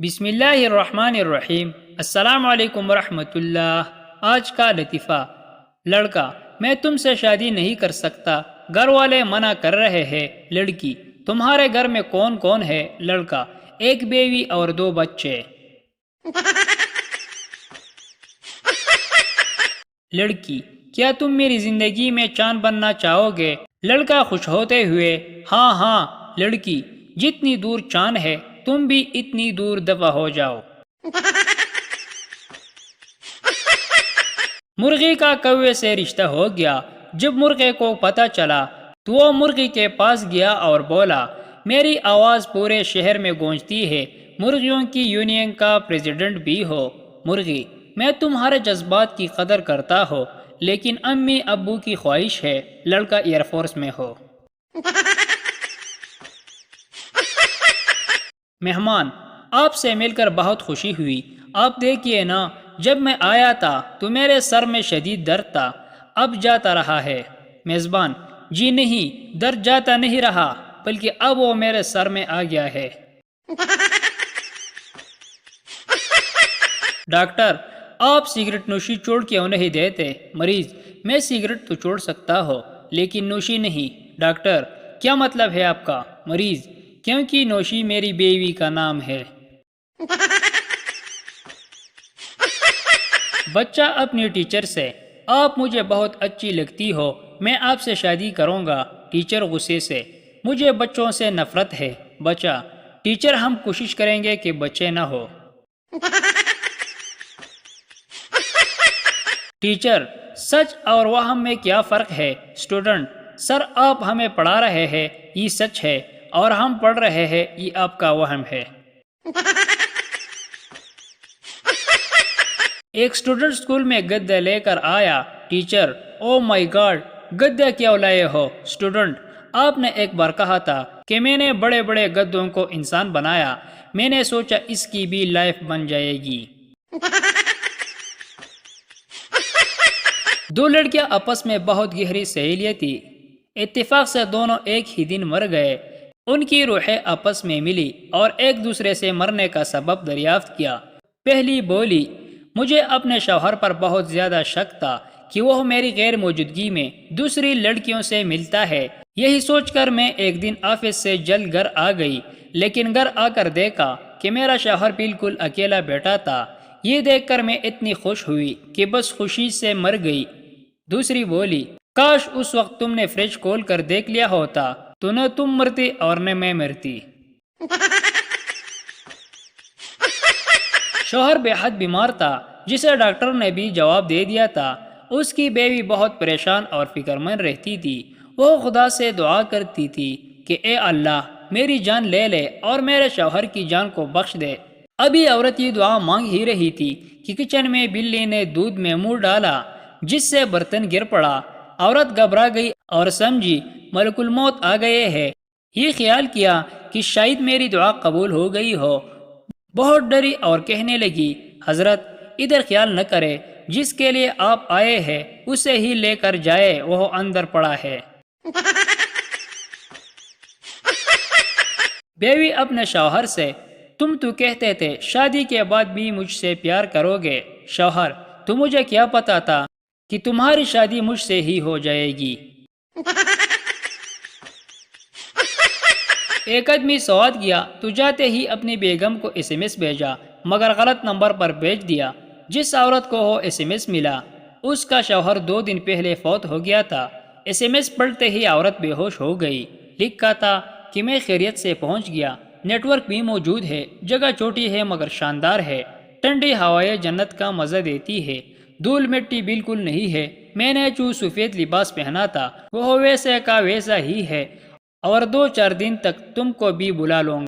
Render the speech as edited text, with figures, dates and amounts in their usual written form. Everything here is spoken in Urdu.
بسم اللہ الرحمن الرحیم۔ السلام علیکم ورحمۃ اللہ۔ آج کا لطیفہ۔ لڑکا: میں تم سے شادی نہیں کر سکتا، گھر والے منع کر رہے ہیں۔ لڑکی: تمہارے گھر میں کون کون ہے؟ لڑکا: ایک بیوی اور 2 بچے۔ لڑکی: کیا تم میری زندگی میں چاند بننا چاہو گے؟ لڑکا خوش ہوتے ہوئے: ہاں ہاں۔ لڑکی: جتنی دور چاند ہے تم بھی اتنی دور دفع ہو جاؤ۔ مرغی کا کوے سے رشتہ ہو گیا۔ جب مرغے کو پتہ چلا تو وہ مرغی کے پاس گیا اور بولا: میری آواز پورے شہر میں گونجتی ہے، مرغیوں کی یونین کا پریزیڈنٹ بھی ہو۔ مرغی: میں تمہارے جذبات کی قدر کرتا ہوں، لیکن امی ابو کی خواہش ہے لڑکا ایئر فورس میں ہو۔ مہمان: آپ سے مل کر بہت خوشی ہوئی۔ آپ دیکھیے نا، جب میں آیا تھا تو میرے سر میں شدید درد تھا، اب جاتا رہا ہے۔ میزبان: جی نہیں، درد جاتا نہیں رہا، بلکہ اب وہ میرے سر میں آ گیا ہے۔ ڈاکٹر: آپ سگریٹ نوشی چھوڑ کیوں نہیں دیتے؟ مریض: میں سگریٹ تو چھوڑ سکتا ہوں لیکن نوشی نہیں۔ ڈاکٹر: کیا مطلب ہے آپ کا؟ مریض: کیونکہ نوشی میری بیوی کا نام ہے۔ بچہ اپنی ٹیچر سے: آپ مجھے بہت اچھی لگتی ہو، میں آپ سے شادی کروں گا۔ ٹیچر غصے سے: مجھے بچوں سے نفرت ہے۔ بچہ: ٹیچر ہم کوشش کریں گے کہ بچے نہ ہو۔ ٹیچر: سچ اور وہم میں کیا فرق ہے؟ اسٹوڈنٹ: سر آپ ہمیں پڑھا رہے ہیں یہ سچ ہے، اور ہم پڑھ رہے ہیں یہ آپ کا وہم ہے۔ ایک اسٹوڈنٹ اسکول میں گدے لے کر آیا۔ ٹیچر: او مائی گاڈ، گدے کیوں لائے ہو؟ اسٹوڈنٹ: آپ نے ایک بار کہا تھا کہ میں نے بڑے بڑے گدوں کو انسان بنایا، میں نے سوچا اس کی بھی لائف بن جائے گی۔ 2 لڑکیاں آپس میں بہت گہری سہیلیت تھی، اتفاق سے دونوں ایک ہی دن مر گئے۔ ان کی روحیں آپس میں ملی اور ایک دوسرے سے مرنے کا سبب دریافت کیا۔ پہلی بولی: مجھے اپنے شوہر پر بہت زیادہ شک تھا کہ وہ میری غیر موجودگی میں دوسری لڑکیوں سے ملتا ہے، یہی سوچ کر میں ایک دن آفس سے جلد گھر آ گئی، لیکن گھر آ کر دیکھا کہ میرا شوہر بالکل اکیلا بیٹھا تھا۔ یہ دیکھ کر میں اتنی خوش ہوئی کہ بس خوشی سے مر گئی۔ دوسری بولی: کاش اس وقت تم نے فریج کھول کر دیکھ لیا ہوتا تو نہ تم مرتی اور نہ میں مرتی۔ شوہر بے حد بیمار تھا، جسے ڈاکٹر نے بھی جواب دے دیا تھا۔ اس کی بیوی بہت پریشان اور فکر مند رہتی تھی۔ وہ خدا سے دعا کرتی تھی کہ اے اللہ میری جان لے لے اور میرے شوہر کی جان کو بخش دے۔ ابھی عورت یہ دعا مانگ ہی رہی تھی کہ کچن میں بلی نے دودھ میں منہ ڈالا، جس سے برتن گر پڑا۔ عورت گھبرا گئی اور سمجھی ملک الموت آ گئے ہے۔ یہ خیال کیا کہ شاید میری دعا قبول ہو گئی ہو۔ بہت ڈری اور کہنے لگی: حضرت ادھر خیال نہ کرے، جس کے لیے آپ آئے ہیں اسے ہی لے کر جائے، وہ اندر پڑا ہے۔ بیوی اپنے شوہر سے: تم تو کہتے تھے شادی کے بعد بھی مجھ سے پیار کرو گے۔ شوہر: تو مجھے کیا پتا تھا کہ تمہاری شادی مجھ سے ہی ہو جائے گی۔ ایک آدمی سوات گیا تو جاتے ہی اپنی بیگم کو SMS بھیجا، مگر غلط نمبر پر بھیج دیا۔ جس عورت کو وہ SMS ملا اس کا شوہر 2 دن پہلے فوت ہو گیا تھا۔ SMS پڑھتے ہی عورت بے ہوش ہو گئی۔ لکھا تھا کہ میں خیریت سے پہنچ گیا، نیٹ ورک بھی موجود ہے، جگہ چھوٹی ہے مگر شاندار ہے، ٹھنڈی ہوائیں جنت کا مزہ دیتی ہے، دھول مٹی بالکل نہیں ہے، میں نے جو سفید لباس پہنا تھا وہ ویسے کا ویسا ہی ہے، اور 2-4 دن تک تم کو بھی بلا لوں گا۔